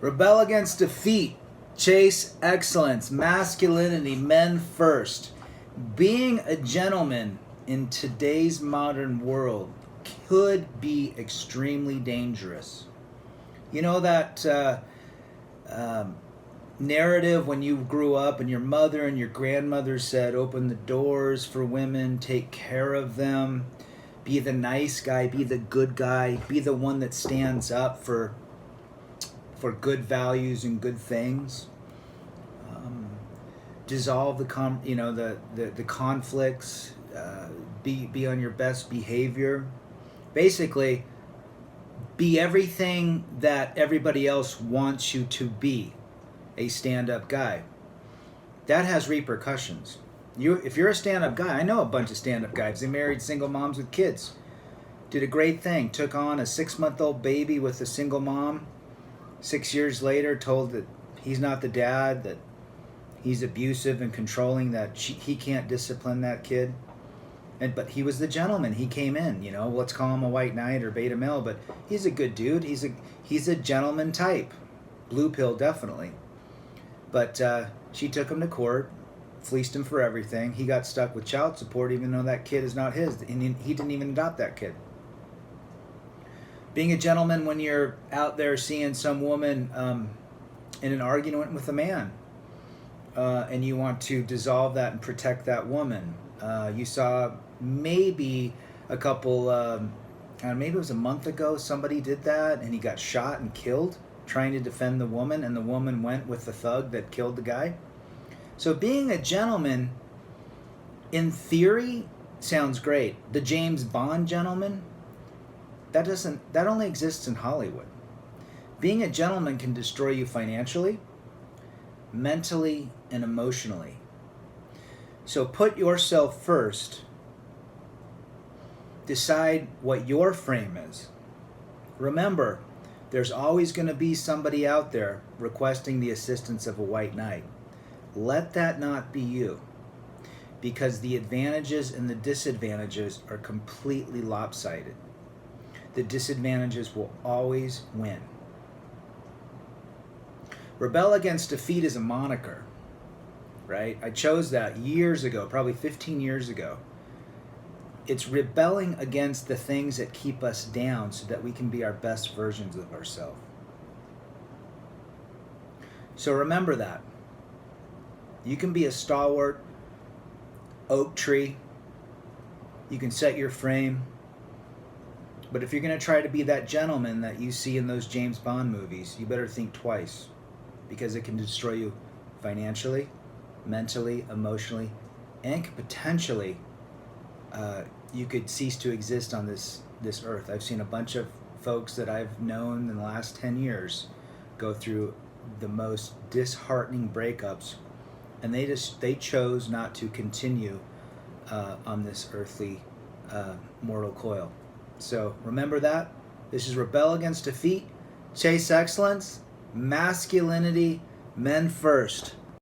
Rebel against defeat. Chase excellence. Masculinity. Men first. Being a gentleman in today's modern world could be extremely dangerous. You know that narrative when you grew up and your mother and your grandmother said, open the doors for women, take care of them, be the nice guy, be the good guy, be the one that stands up for good values and good things. Dissolve the conflicts. Be on your best behavior. Basically, be everything that everybody else wants you to be. A stand-up guy. That has repercussions. If you're a stand-up guy, I know a bunch of stand-up guys. They married single moms with kids. Did a great thing. Took on a 6-month-old baby with a single mom. 6 years later, told that he's not the dad, that he's abusive and controlling, that he can't discipline that kid. But he was the gentleman. He came in, let's call him a white knight or beta male, but he's a good dude. He's a gentleman type. Blue pill, definitely. But she took him to court, fleeced him for everything. He got stuck with child support even though that kid is not his. And he didn't even adopt that kid. Being a gentleman when you're out there seeing some woman in an argument with a man and you want to dissolve that and protect that woman. You saw maybe a couple, maybe it was a month ago, somebody did that and he got shot and killed trying to defend the woman, and the woman went with the thug that killed the guy. So being a gentleman, in theory, sounds great. The James Bond gentleman, that only exists in Hollywood. Being a gentleman can destroy you financially, mentally, and emotionally. So put yourself first. Decide what your frame is. Remember, there's always going to be somebody out there requesting the assistance of a white knight. Let that not be you, because the advantages and the disadvantages are completely lopsided. The disadvantages will always win. Rebel against defeat is a moniker, right? I chose that years ago, probably 15 years ago. It's rebelling against the things that keep us down so that we can be our best versions of ourselves. So remember that. You can be a stalwart oak tree. You can set your frame. But if you're going to try to be that gentleman that you see in those James Bond movies, you better think twice, because it can destroy you financially, mentally, emotionally, and could potentially you could cease to exist on this earth. I've seen a bunch of folks that I've known in the last 10 years go through the most disheartening breakups, and they chose not to continue on this earthly mortal coil. So remember that. This is Rebel Against Defeat, Chase Excellence, Masculinity, Men First.